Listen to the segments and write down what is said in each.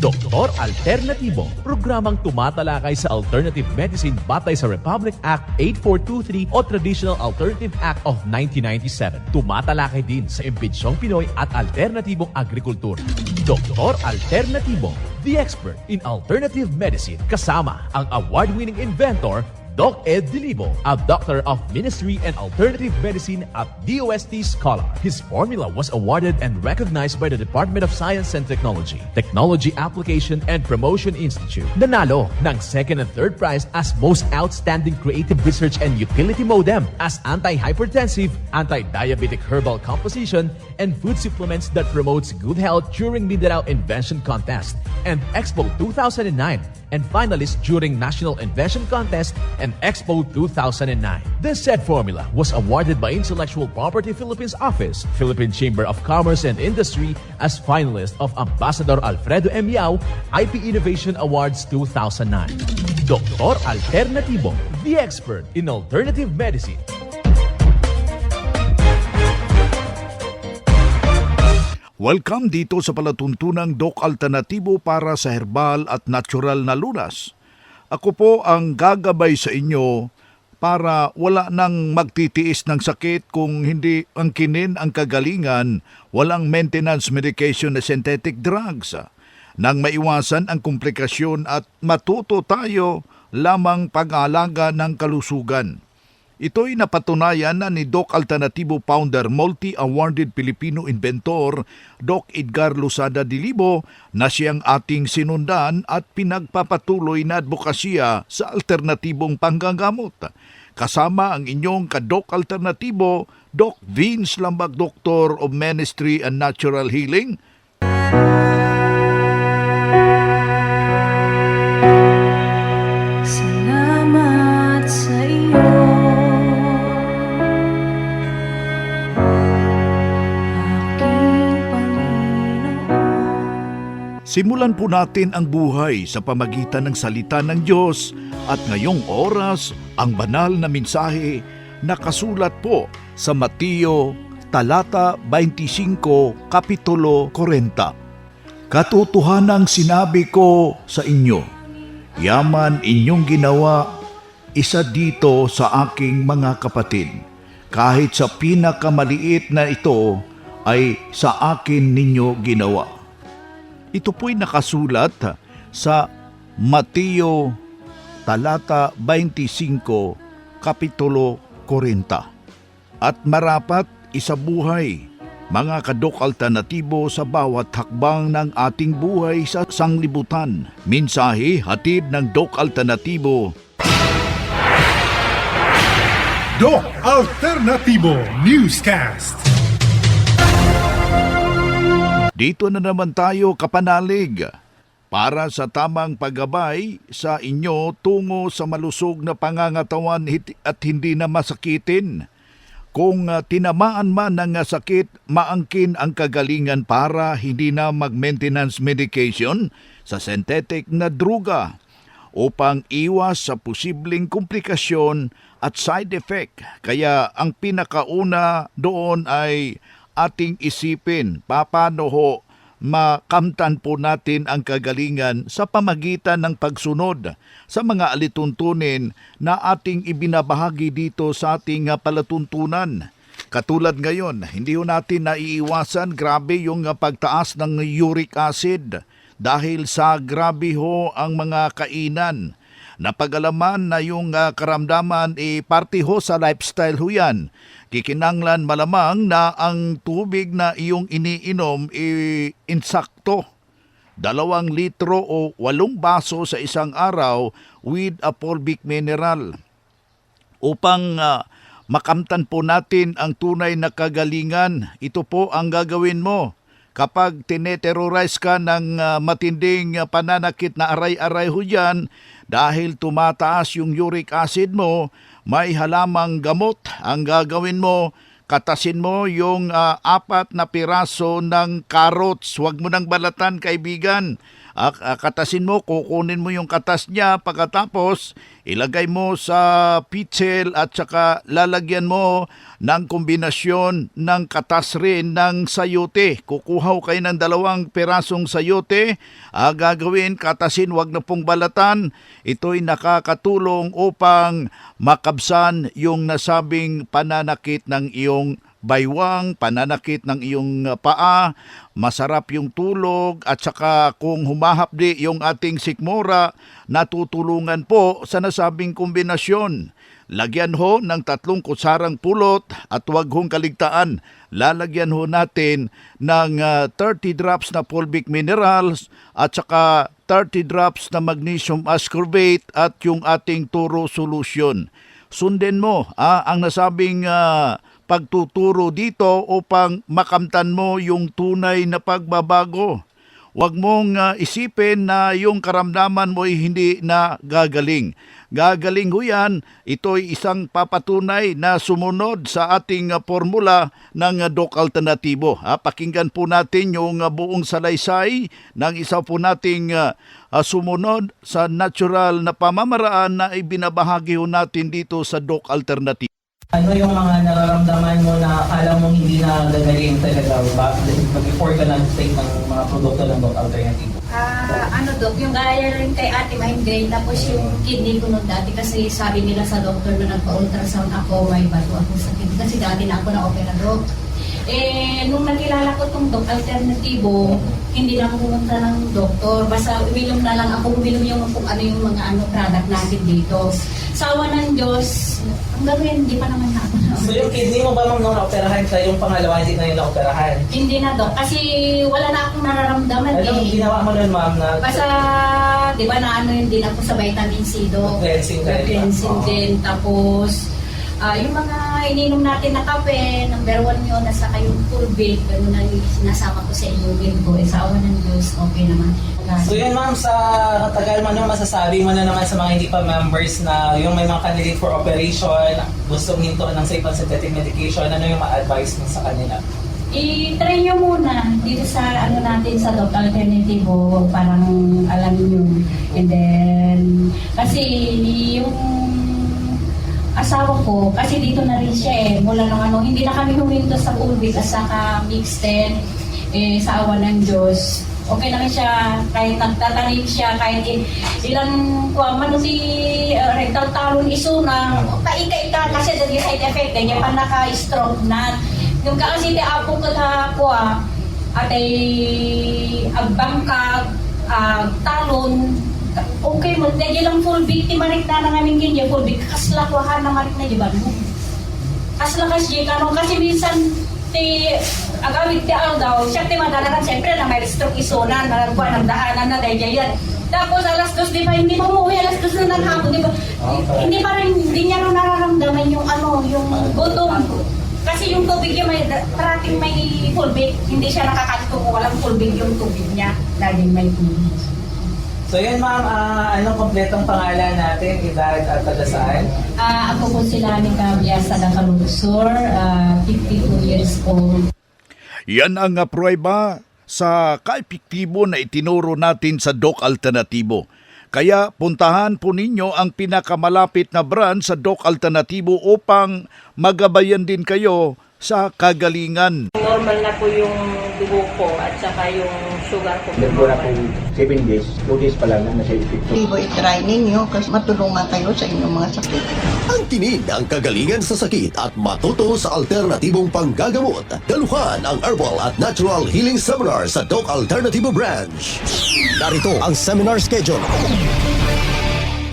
Doktor Alternatibo, programang tumatalakay sa alternative medicine batay sa Republic Act 8423 o Traditional Alternative Act of 1997. Tumatalakay din sa imbitsyong Pinoy at alternatibong agrikultura. Doktor Alternatibo, the expert in alternative medicine, kasama ang award-winning inventor Doc Ed Dilibo, a doctor of ministry and alternative medicine at DOST Scholar. His formula was awarded and recognized by the Department of Science and Technology, Technology Application and Promotion Institute. Nanalo ng second and third prize as Most Outstanding Creative Research and Utility Modem as anti-hypertensive, anti-diabetic herbal composition, and food supplements that promotes good health during Mindanao Invention Contest and Expo 2009, and finalist during National Invention Contest and Expo 2009. This said formula was awarded by Intellectual Property Philippines Office, Philippine Chamber of Commerce and Industry as finalist of Ambassador Alfredo M. Yao IP Innovation Awards 2009. Doktor Alternatibo, the expert in alternative medicine. Welcome dito sa palatuntunang Doc Alternatibo para sa herbal at natural na lunas. Ako po ang gagabay sa inyo para wala nang magtitiis ng sakit kung hindi angkinin ang kagalingan, walang maintenance medication na synthetic drugs. Nang maiwasan ang komplikasyon at matuto tayo lamang pag-aalaga ng kalusugan. Ito'y napatunayan na ni Doc Alternatibo founder, multi-awarded Filipino inventor, Doc Edgar Losada Dilibo, na siyang ating sinundan at pinagpapatuloy na advokasya sa alternatibong panggagamot. Kasama ang inyong ka-Doc Alternatibo, Doc Vince Lambag, Doctor of Ministry and Natural Healing. Salamat sa iyo. Simulan po natin ang buhay sa pamagitan ng salita ng Diyos at ngayong oras ang banal na mensahe nakasulat po sa Mateo talata 25, kapitulo 40. Katotohanang sinabi ko sa inyo, yaman inyong ginawa, isa dito sa aking mga kapatid. Kahit sa pinakamaliit na ito ay sa akin ninyo ginawa. Ito po'y nakasulat sa Mateo talata 25, kapitulo 40. At marapat isabuhay, mga ka-Doc Alternatibo, sa bawat hakbang ng ating buhay sa sanglibutan. Mensahe hatid ng Doc Alternatibo. Doc Alternatibo Newscast. Dito na naman tayo, kapanalig, para sa tamang paggabay sa inyo tungo sa malusog na pangangatawan at hindi na masakitin. Kung tinamaan man ng sakit, maangkin ang kagalingan para hindi na mag-maintenance medication sa synthetic na druga upang iwas sa posibleng komplikasyon at side effect. Kaya ang pinakauna doon ay ating isipin paano ho makamtan po natin ang kagalingan sa pamagitan ng pagsunod sa mga alituntunin na ating ibinabahagi dito sa ating palatuntunan. Katulad ngayon, hindi ho natin naiiwasan, grabe yung pagtaas ng uric acid dahil sa grabe ho ang mga kainan. Napag-alaman na yung karamdaman parte ho sa lifestyle ho yan. Kikinanglan malamang na ang tubig na iyong iniinom insakto. 2 litro o 8 baso sa isang araw with a fulvic mineral. Upang makamtan po natin ang tunay na kagalingan, ito po ang gagawin mo. Kapag tineterrorize ka ng matinding pananakit na aray-aray ho dyan, dahil tumataas yung uric acid mo, may halamang gamot ang gagawin mo. Katasin mo yung 4 na piraso ng carrots. Huwag mo nang balatan, kaibigan. Katasin mo, kukunin mo yung katas niya, pagkatapos ilagay mo sa pitchel at saka lalagyan mo ng kombinasyon ng katas rin ng sayote. Kukuha kayo ng 2 pirasong sayote, gagawin, katasin, wag na pong balatan. Ito'y nakakatulong upang makabsan yung nasabing pananakit ng iyong baywang, pananakit ng iyong paa, masarap yung tulog at saka kung humahapdi yung ating sikmura, natutulungan po sa nasabing kombinasyon. Lagyan ho ng 3 kutsarang pulot at huwag hong kaligtaan. Lalagyan ho natin ng 30 drops na fulvic minerals at saka 30 drops na magnesium ascorbate at yung ating turo solution. Sundin mo ang nasabing pagtuturo dito upang makamtan mo yung tunay na pagbabago. Huwag mong isipin na yung karamdaman mo ay hindi na gagaling. Gagaling ho yan. Ito'y isang papatunay na sumunod sa ating formula ng Doc Alternatibo. Pakinggan po natin yung buong salaysay ng isa po nating sumunod sa natural na pamamaraan na ibinabahagi ho natin dito sa Doc Alternatibo. Ano yung mga nararamdaman mo na akala mo hindi na gagaling talaga before ka nag-take ng mga produkto ng Doc Alternativo? Dok, yung gaya rin kay ate migraine, tapos yung kidney ko nung dati kasi sabi nila sa doktor na nagpa-ultrasound ako, may bato ako sa kidney kasi dati na ako na-opera, Dok. Nung nakilala ko tong Doc Alternativo, hindi na ako pumunta ng doktor. Basta uminom na lang ako, uminom yung kung ano yung mga product natin dito. Sawa ng Diyos, hanggang ngayon, hindi pa naman ako na. So yung kidney mo ba nung na-operahan ka, yung pangalawa hindi na yung na-operahan? Hindi na, Dok, kasi wala na akong nararamdaman. Anong ginawa mo nun, ma'am? Na Basta, di ba na ano yun din ako sa vitamin C, Dok. Cleansing ka rin. Cleansing din. Tapos, yung mga ininom natin na kape, number 1 yun, at saka yung fulvic, gano'n na yung sinasama ko sa inumin ko. Sa awa ng Diyos, okay naman. So yun, ma'am, sa katagal mo na masasabi mo na naman sa mga hindi pa members na yung may mga candidate for operation, gustong hinto ng safe and synthetic medication, ano yung ma-advise mo sa kanila? I-try nyo muna dito sa ano natin sa Doc Alternativo, parang alam nyo. And then, kasi yung asawa ko, kasi dito na rin siya mula ng ano, hindi na kami huminto sa fulvic at saka mixed 10, sa awa ng Diyos. Okay na rin siya, kahit nagtatanim siya, kahit ilang man si rectal talon iso na kaika-ika kasi dahil side effect, ganyan pa naka-stroke na. Yung kasi di apo ko sa kuha, at ay agbangkag, talon, okay mo, dahil lang full victim marik na ng aming ganyan, full victim, kasla kuhaan na marik na, di ba? Kasla kasi, kasi minsan, agawid ti daw, siya ti madalaran, siyempre na may stroke isona, nagkuha ng dahanan na dahil yan. Tapos alas 2, di ba, hindi pa umuwi, alas 2 na naghapon, di ba? Hindi pa rin, hindi niya rin nararamdaman yung yung gutom. Kasi yung tubig niya, may parating may fulvic, hindi siya nakakato kung walang fulvic yung tubig niya, laging may tubig. So yun, ma'am, anong kompletong pangalan natin, edad at tagasaan? Ako po sila ni Cabia Sadakalusor, 52 years old. Yan ang pruweba sa kaepektibo na itinuro natin sa Doc Alternativo. Kaya puntahan po ninyo ang pinakamalapit na branch sa Doc Alternativo upang magabayan din kayo sa kagalingan. Normal na po yung dugo ko at saka yung sugar ko. Nagmura po 7 days, 2 days pa lang na nasa epekto. Tibo, i-try ninyo kasi matulungan kayo sa inyong mga sakit. Ang tinig ang kagalingan sa sakit at matuto sa alternatibong panggagamot. Daluhan ang Herbal at Natural Healing Seminar sa Doc Alternativo Branch. Narito ang seminar schedule.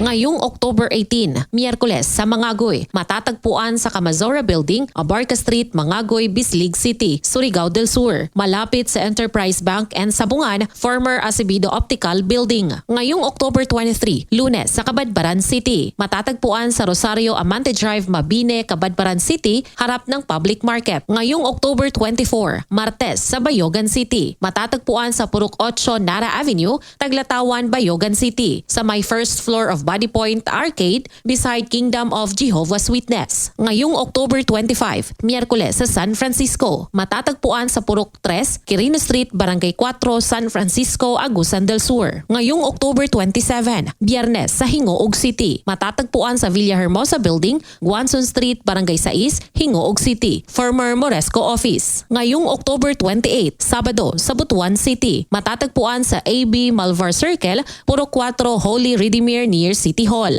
Ngayong October 18, Miyerkules sa Mangagoy, matatagpuan sa Camazora Building, Abarca Street, Mangagoy, Bislig City, Surigao del Sur. Malapit sa Enterprise Bank and Sabungan, former Acebido Optical Building. Ngayong October 23, Lunes sa Cabadbaran City, matatagpuan sa Rosario Amante Drive, Mabine, Cabadbaran City, harap ng Public Market. Ngayong October 24, Martes sa Bayogan City, matatagpuan sa Purok 8 Nara Avenue, Taglatawan, Bayogan City, sa may first floor of Body Point Arcade beside Kingdom of Jehovah's Witness. Ngayong October 25, Miyerkules sa San Francisco, matatagpuan sa Purok 3, Quirino Street, Barangay 4, San Francisco, Agusan del Sur. Ngayong October 27, Biyernes sa Hingoog City, matatagpuan sa Villahermosa Building, Guanzon Street, Barangay 6, Hingoog City, former Moresco Office. Ngayong October 28, Sabado sa Butuan City, matatagpuan sa AB Malvar Circle, Purok 4, Holy Redeemer near City Hall.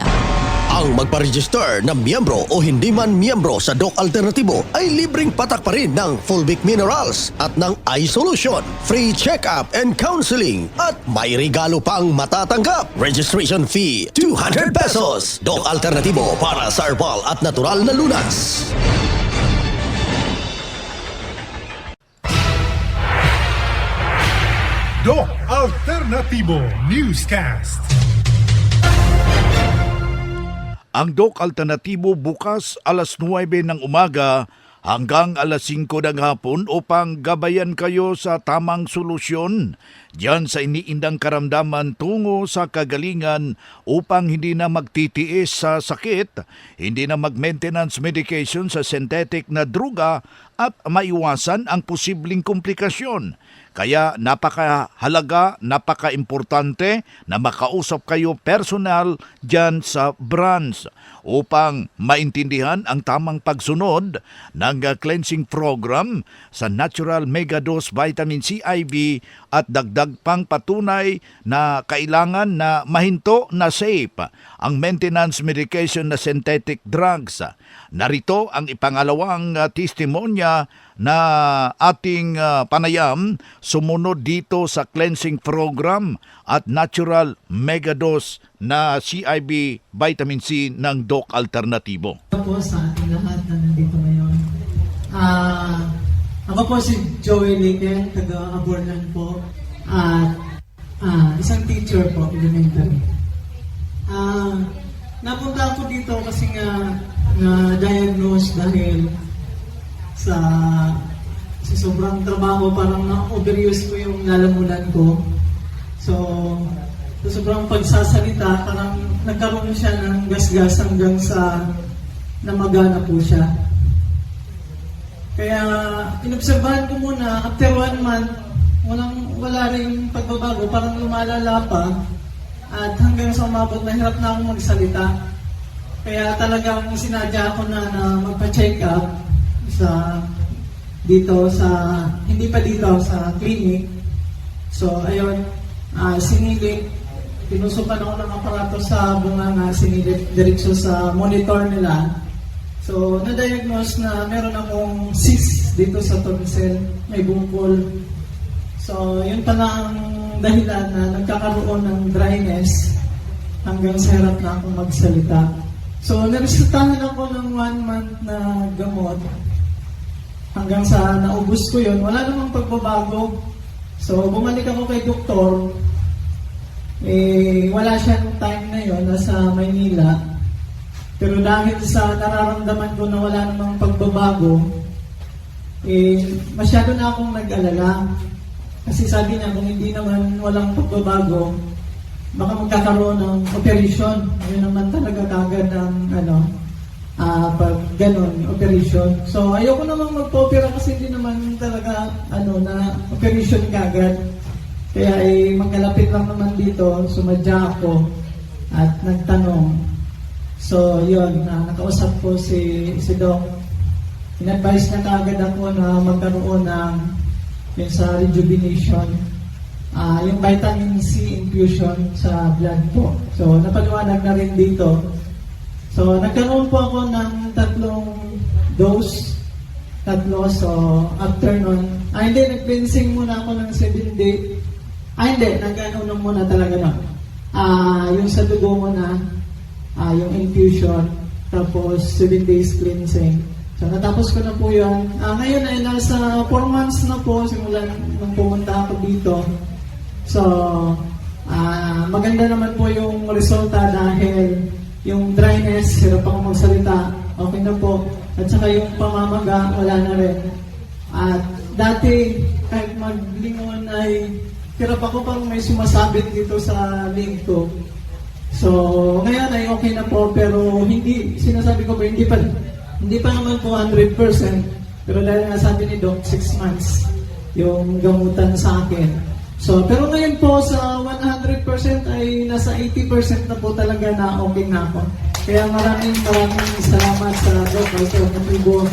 Ang magpa-register na miyembro o hindi man miyembro sa Doc Alternatibo ay libreng patak pa rin ng Fulvic Minerals at ng iSolution, free check-up and counseling at may regalo pang matatanggap. Registration fee, 200 pesos. Doc Alternatibo para sa herbal at natural na lunas. Doc Alternatibo Newscast. Ang Doc Alternatibo bukas alas 9 ng umaga hanggang alas 5 ng hapon upang gabayan kayo sa tamang solusyon diyan sa iniindang karamdaman tungo sa kagalingan upang hindi na magtitiis sa sakit, hindi na mag-maintenance medication sa synthetic na druga at maiwasan ang posibleng komplikasyon. Kaya napakahalaga, napaka-importante na makausap kayo personal dyan sa branch upang maintindihan ang tamang pagsunod ng cleansing program sa Natural Megadose Vitamin C IV at dagdag pang patunay na kailangan na mahinto na safe ang maintenance medication na synthetic drugs. Narito ang ipangalawang testimonya na ating panayam sumunod dito sa cleansing program at natural megadose na CIB vitamin C ng Doc Alternatibo. Po sa ating lahat na nandito ngayon. Ako po si Joey Lincoln, taga-Aborlan po. At isang teacher po, elementary. Napunta ako dito kasi nga na-diagnose dahil sa sobrang trabaho, parang na-overuse ko yung lalamunan ko. So, sa sobrang pagsasalita, parang nagkaroon siya ng gasgas hanggang sa namagana po siya. Kaya, inobserbahan ko muna, after 1 month, wala rin pagbabago, parang lumalala pa. At hanggang sa umabot, nahirap na akong magsalita. Kaya talagang sinadya ako na magpa-check up hindi pa dito sa clinic. So, ayun, sinilip. Pinusukan ako ng aparato sa bunganga, sinilip diretso sa monitor nila. So, na-diagnose na meron akong cyst dito sa tonsil, may bungkol. So, yun pala ang dahilan na nagkakaroon ng dryness hanggang sa hirap na akong magsalita. So, naresultahan ako ng 1 month na gamot. Hanggang sa naubos ko yun, wala namang pagbabago. So, bumalik ako kay doktor. Wala siyang time na yun, nasa Maynila. Pero dahil sa nararamdaman ko na wala namang pagbabago, masyado na akong nag-alala. Kasi sabi niya, kung hindi naman walang pagbabago, baka magkakaroon ng operation. Yun naman talaga kagad ng pag ganun, operation. So, ayoko naman magpa-opera kasi hindi naman talaga na operation kagad. Kaya magkalapit lang naman dito, sumadya ako at nagtanong. So, yun, nakausap ko si Doc. In-advise na kagad ako na magkaroon ng yung sa rejuvenation, yung vitamin C infusion sa blood po. So, napaliwanag na rin dito. So, nagkaroon po ako ng 3 dose. 3, so after nun, hindi, nag-cleansing muna ako ng 7 days. Hindi, nag-ano muna talaga na. Yung sa dugo muna, yung infusion, tapos 7 days cleansing. So, natapos ko na po yun. Ngayon ay nasa 4 months na po simula nung pumunta ako dito. So, maganda naman po yung resulta dahil yung dryness, hirap akong magsalita, okay na po. At saka yung pamamaga, wala na rin. At dati, kahit maglingon ay hirap ako pang may sumasabit dito sa leg ko. So, ngayon ay okay na po, pero hindi, sinasabi ko po, hindi pa naman po 100%, pero dahil nga sabi ni Doc, 6 months yung gamutan sa akin. So, pero ngayon po sa 100% ay nasa 80% na po talaga na okay na ako. Kaya maraming salamat sa Doc Alternativo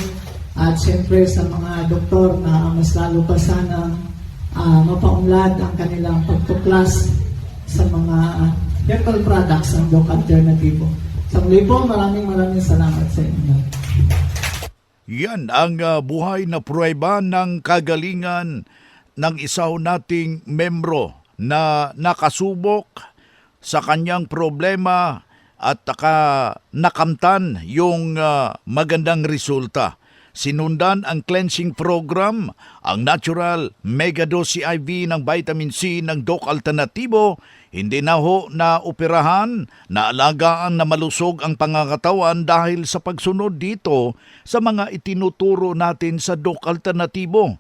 at siyempre sa mga doktor na mas lalo pa sana mapaunlad ang kanilang pagtuklas sa mga herbal products ng Doc Alternativo. Sa muli po, maraming salamat sa inyo. Yan ang buhay na pruweba ng kagalingan ng isaw nating membro na nakasubok sa kanyang problema at nakamtan yung magandang resulta. Sinundan ang cleansing program, ang natural megadose IV ng vitamin C ng Doc Alternativo. Hindi na ho na operahan, naalagaan na malusog ang pangangatawan dahil sa pagsunod dito sa mga itinuturo natin sa Doc Alternativo.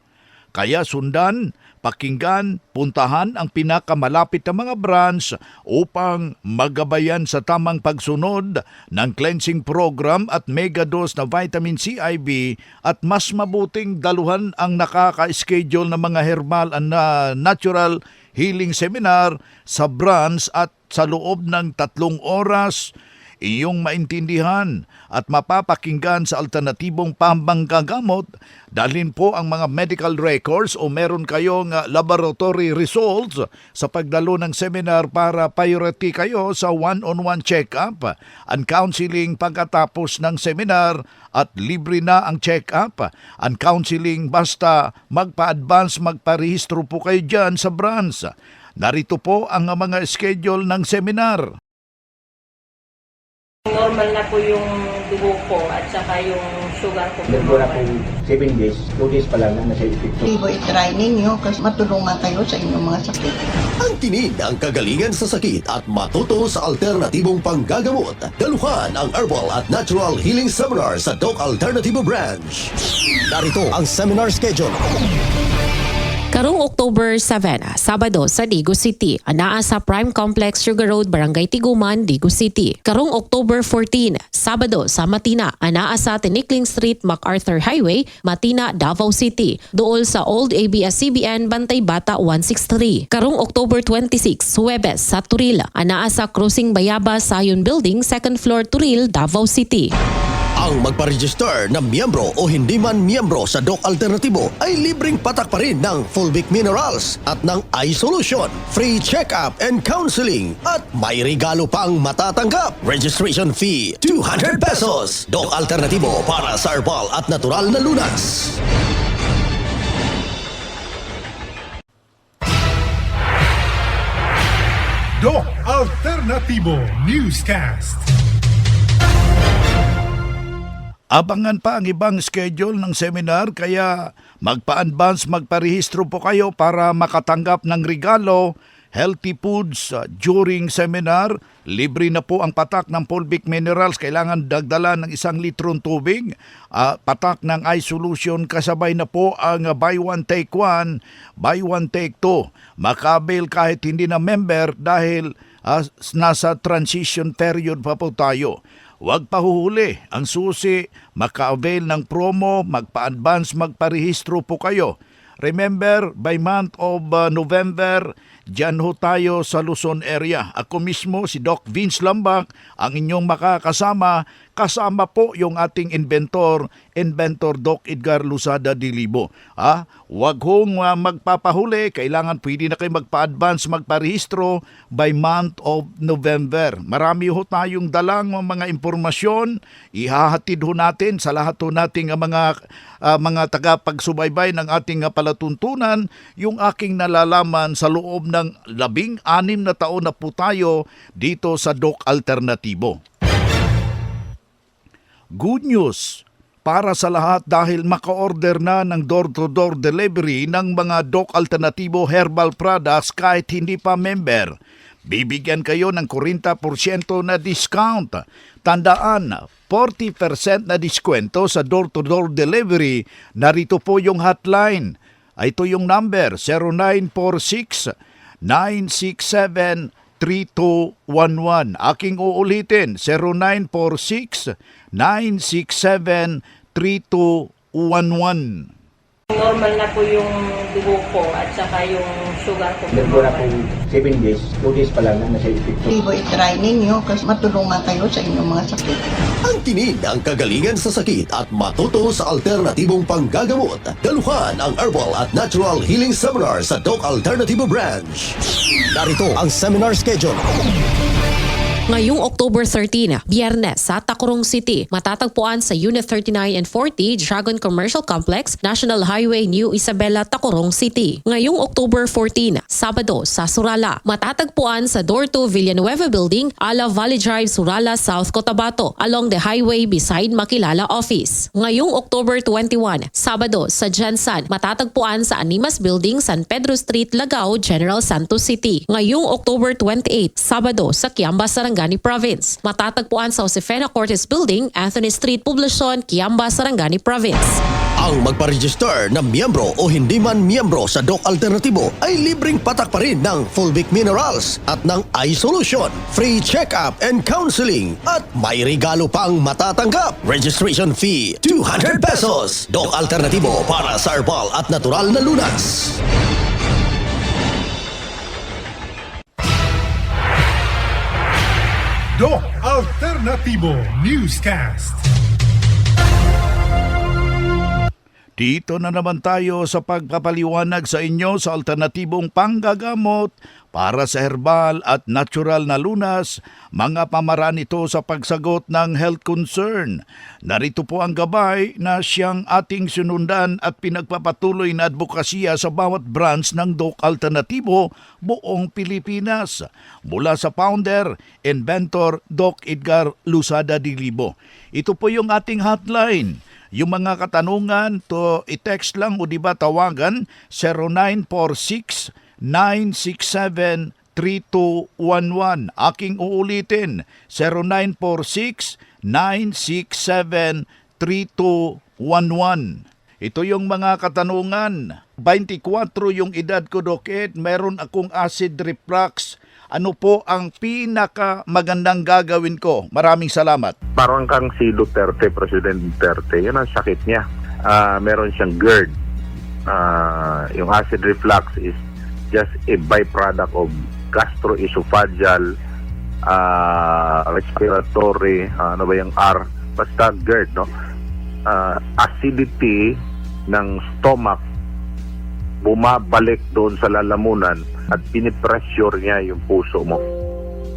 Kaya sundan, pakinggan, puntahan ang pinakamalapit na mga branch upang magabayan sa tamang pagsunod ng cleansing program at megadose na vitamin C IV at mas mabuting daluhan ang nakaka-schedule ng mga herbal and natural healing seminar sa branch at sa loob ng 3 oras. Iyong maintindihan at mapapakinggan sa alternatibong pambanggagamot, dalhin po ang mga medical records o meron kayong laboratory results sa pagdalo ng seminar para priority kayo sa one-on-one check-up and counseling pagkatapos ng seminar at libre na ang check-up and counseling basta magpa-advance, magparehistro po kayo dyan sa branch. Narito po ang mga schedule ng seminar. Normal na po yung dugo ko at saka yung sugar ko. Nagmula po 7 days, 2 days pa lang na nasa epekto. I-try ninyo kasi matulungan kayo sa inyong mga sakit. Ang tinig ng kagalingan sa sakit at matuto sa alternatibong panggagamot. Daluhan ang Herbal at Natural Healing Seminar sa Doc Alternativo Branch. Narito ang seminar schedule. Karong October 7, Sabado sa Digo City, anaa sa Prime Complex Sugar Road, Barangay Tiguman, Digo City. Karong October 14, Sabado sa Matina, anaa sa Tinikling Street, MacArthur Highway, Matina, Davao City. Duol sa Old ABS-CBN, Bantay Bata 163. Karong October 26, Huwebes sa Turil, anaa sa Cruising Bayabas, Sayon Building, 2nd floor, Turil, Davao City. Ang magpa-register na miyembro o hindi man miyembro sa Doc Alternativo ay libreng patak pa rin ng Fulvic Minerals at ng iSolution, free check-up and counseling at may regalo pang matatanggap. Registration fee 200 pesos. Doc Alternativo para sa herbal at natural na lunas. Doc Alternativo Newscast. Abangan pa ang ibang schedule ng seminar kaya magpa-advance, magparehistro po kayo para makatanggap ng regalo, healthy foods during seminar. Libre na po ang patak ng Fulvic Minerals. Kailangan dagdala ng 1 litrong tubig. Patak ng iSolution kasabay na po ang buy one take one, buy one take two. Makabil kahit hindi na member dahil nasa transition period pa po tayo. Huwag pahuhuli. Ang susi, maka-avail ng promo, magpa-advance, magparehistro po kayo. Remember, by month of November, dyan ho tayo sa Luzon area. Ako mismo, si Doc Vince Lambak, ang inyong makakasama. Kasama po yung ating inventor Doc Edgar Luzada Dilibo. Huwag hong magpapahuli. Kailangan pwede na kayo magpa-advance, magparehistro by month of November. Marami ho tayong dalang mga impormasyon. Ihahatid ho natin sa lahat ho nating mga tagapagsubaybay ng ating palatuntunan yung aking nalalaman sa loob ng 16 na taon na po tayo dito sa Doc Alternativo. Good news para sa lahat dahil maka-order na ng door-to-door delivery ng mga Doc Alternativo herbal products kahit hindi pa member. Bibigyan kayo ng 40% na discount. Tandaan, 40% na diskwento sa door-to-door delivery. Narito po yung hotline. Ito yung number 0946 967 0946-967-3211. Aking uulitin, 0946-967-3211. Normal na po yung dugo ko at saka yung sugar ko. Nagmula po 7 days, 2 days pa lang na nasa epekto. Tibo, i-try ninyo kasi matulungan kayo sa inyong mga sakit. Ang tinig ang kagalingan sa sakit at matuto sa alternatibong panggagamot. Daluhan ang Herbal at Natural Healing Seminar sa Doc Alternativo Branch. Narito ang seminar schedule. Ngayong October 13, Biyernes sa Tacurong City, matatagpuan sa Unit 39 and 40 Dragon Commercial Complex, National Highway, New Isabela, Tacurong City. Ngayong October 14, Sabado sa Surala, matatagpuan sa Door 2 Villanueva Building, Ala Valley Drive, Surala, South Cotabato, along the highway beside Makilala Office. Ngayong October 21, Sabado sa Jansan, matatagpuan sa Animas Building, San Pedro Street, Lagao, General Santos City. Ngayong October 28, Sabado sa Kiamba, Sarangani Province, matatagpuan sa Josefina Cortes Building, Anthony Street, Poblacion, Kiamba, Sarangani Province. Ang magpa-register na miyembro o hindi man miyembro sa Doc Alternativo ay libreng patak pa rin ng Fulvic Minerals at ng iSolution, free check-up and counseling at may regalo pang matatanggap. Registration fee 200 pesos. Doc Alternativo para sa herbal at natural na lunas. Doc Alternativo Newscast. Dito na naman tayo sa pagpapaliwanag sa inyo sa alternatibong panggagamot para sa herbal at natural na lunas, mga pamaraan ito sa pagsagot ng health concern. Narito po ang gabay na siyang ating sinundan at pinagpapatuloy na advokasya sa bawat branch ng Doc Alternativo buong Pilipinas. Mula sa founder, inventor Doc Edgar Lusada Dilibo. Ito po yung ating hotline. Yung mga katanungan, to i-text lang o di ba tawagan 0946-967-3211. Aking uulitin 0946-967-3211. Ito yung mga katanungan. 24 yung edad ko, Doc Ed. Meron akong acid reflux. Ano po ang pinaka magandang gagawin ko? Maraming salamat. Parang kang si Duterte, President Duterte, yun ang sakit niya. Meron siyang GERD. Yung acid reflux is just a byproduct of gastroesophageal, respiratory, ano ba yung R? Basta GERD, no? Acidity ng stomach bumabalik doon sa lalamunan at pinipressure niya yung puso mo.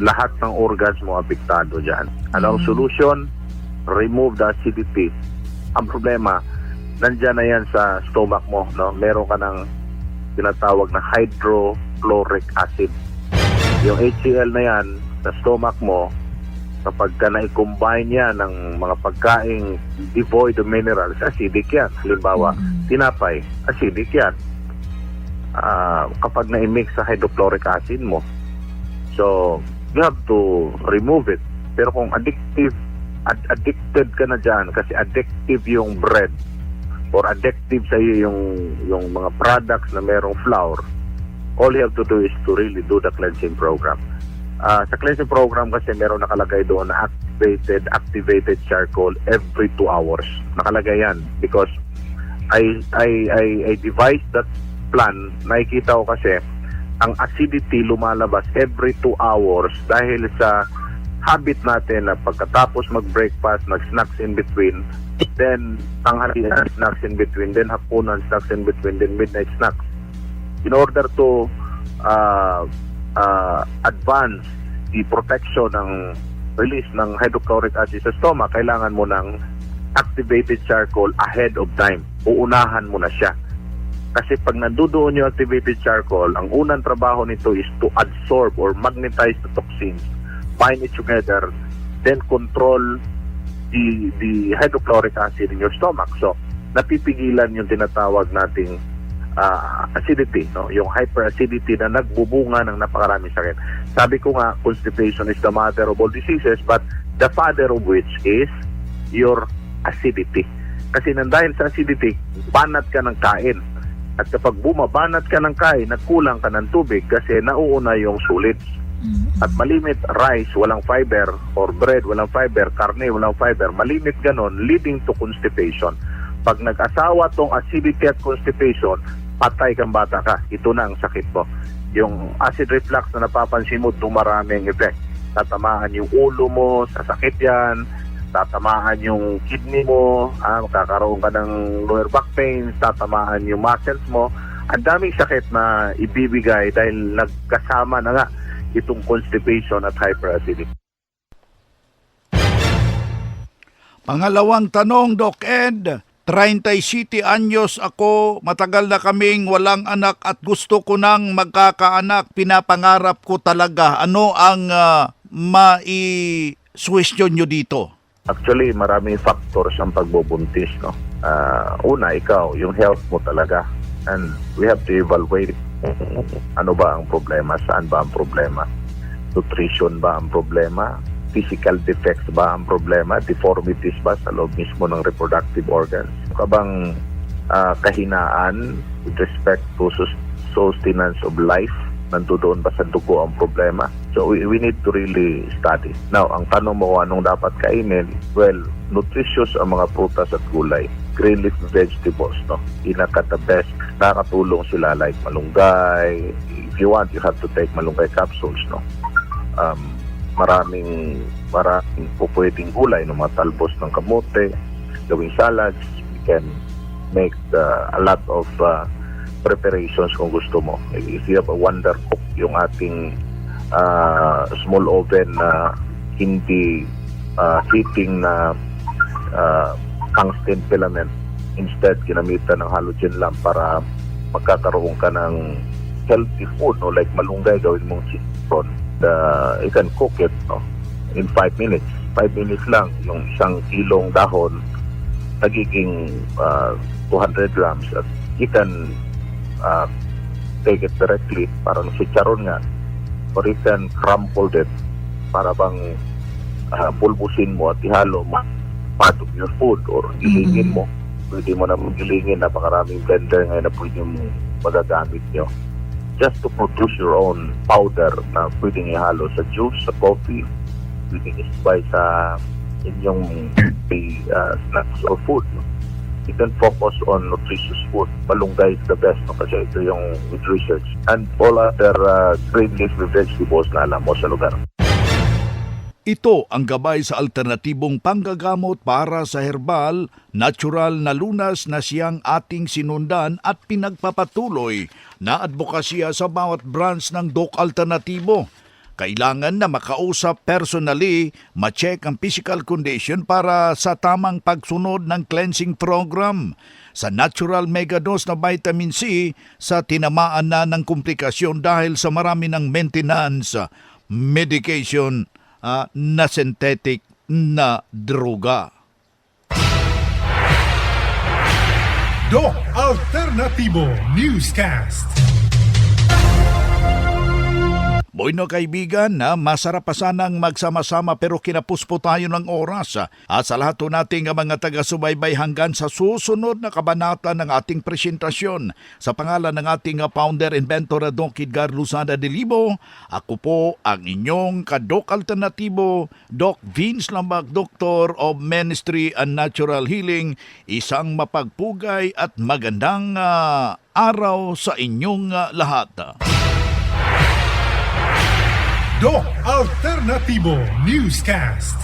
Lahat ng organs mo apektado dyan. Ano ang solution? Remove the acidity. Ang problema, nandyan na yan sa stomach mo. No? Meron ka ng tinatawag na hydrochloric acid. Yung HCl na yan sa stomach mo, kapag ka na-combine yan ng mga pagkaing devoid of minerals, acidic yan. Halimbawa, tinapay, acidic yan. Kapag na-mix sa hydrochloric acid mo. So, you have to remove it. Pero kung addicted ka na dyan, kasi addictive yung bread or addictive sa iyo yung mga products na merong flour, all you have to do is to really do the cleansing program. Sa cleansing program kasi meron nakalagay doon na activated charcoal every 2 hours. Nakalagay yan because I devised that plan. Nakikita ko kasi ang acidity lumalabas every 2 hours dahil sa habit natin na pagkatapos mag-breakfast, mag-snacks in between, then tanghalian snacks in between, then hapunan snacks in between, then midnight snacks. In order to advance the protection ng release ng hydrochloric acid sa stomach, kailangan mo ng activated charcoal ahead of time. Uunahan mo na siya. Kasi pag nandoon yung activated charcoal, ang unang trabaho nito is to absorb or magnetize the toxins, bind it together, then control the hydrochloric acid in your stomach. So, napipigilan yung tinatawag nating acidity, no? Yung hyperacidity na nagbubunga ng napakaraming sakit. Sabi ko nga, constipation is the mother of all diseases, but the father of which is your acidity. Kasi dahil sa acidity, banat ka ng kain. At kapag bumabanat ka ng kain, nagkulang ka ng tubig kasi nauuna yung solids. At malimit rice, walang fiber, or bread, walang fiber, karne, walang fiber, malimit ganon, leading to constipation. Pag nag-asawa tong acidity at constipation, patay kang bata ka. Ito na ang sakit mo. Yung acid reflux na napapansin mo, dumaraming effect. Tatamaan yung ulo mo, sasakit yan, tatamaan yung kidney mo, magkakaroon ka ng lower back pain, tatamaan yung muscles mo. Ang daming sakit na ibibigay dahil nagkasama na nga itong constipation at hyperacidity. Pangalawang tanong, Doc Ed. 37 anyos ako, matagal na kaming walang anak at gusto ko nang magkakaanak. Pinapangarap ko talaga. Ano ang mai-suwestiyon nyo dito? Actually, maraming factors ang pagbubuntis, no? Una, ikaw, yung health mo talaga. And we have to evaluate ano ba ang problema, saan ba ang problema. Nutrition ba ang problema? Physical defects ba ang problema? Deformities ba sa loob mismo ng reproductive organs? Ano bang kahinaan with respect to sustenance of life? Nandoon ba sa dugo ang problema? So we need to really study. Now, ang tanong mo anong dapat kainin? Well, nutritious ang mga prutas at gulay. Green leaf vegetables, no? Pinaka the best. Nakakatulong sila like malunggay. If you want, you have to take malunggay capsules, no? Maraming pwedeng gulay, no? Mga talbos ng kamote, gawing salads. We can make a lot of preparations kung gusto mo. If you have a Wonder Cook, yung ating small oven na hindi heating na tungsten filament, instead ginamitan ng halogen lamp para magkakaroon ka ng healthy food, no? Like malunggay, gawin mong chiton. You can cook it, no? In 5 minutes. 5 minutes lang. Yung 1 kilong dahon nagiging 200 grams at you can take it directly, parang chicharon nga, or you can crumple it para bang pulbusin mo at ihalo mo part of your food, or gilingin mo. Pwede mo na gilingin, napakaraming blender ngayon na pwede mong magagamit nyo just to produce your own powder na pwedeng ihalo sa juice, sa coffee, pwedeng isbay sa inyong snacks or food, no? You can focus on nutritious food. Malunggay is the best, no? Kasi ito yung with research. And all other green leaf vegetables na alam mo sa lugar. Ito ang gabay sa alternatibong panggagamot para sa herbal, natural na lunas na siyang ating sinundan at pinagpapatuloy na advokasya sa bawat branch ng Doc Alternatibo. Kailangan na makausap personally, ma-check ang physical condition para sa tamang pagsunod ng cleansing program. Sa natural megadose na vitamin C sa tinamaan na ng komplikasyon dahil sa marami ng maintenance, medication, na synthetic na droga. Doc Alternativo Newscast. Bueno kaibigan, masarap pa sanang magsama-sama pero kinapos po tayo ng oras. At sa lahat nating mga taga-subaybay hanggang sa susunod na kabanata ng ating presentasyon. Sa pangalan ng ating founder, inventor Doc Edgar Luzada de Libo, ako po ang inyong ka-Doc Alternatibo, Doc Vince Lambag, Doctor of Ministry and Natural Healing. Isang mapagpugay at magandang araw sa inyong lahat. Doc Alternativo Newscast.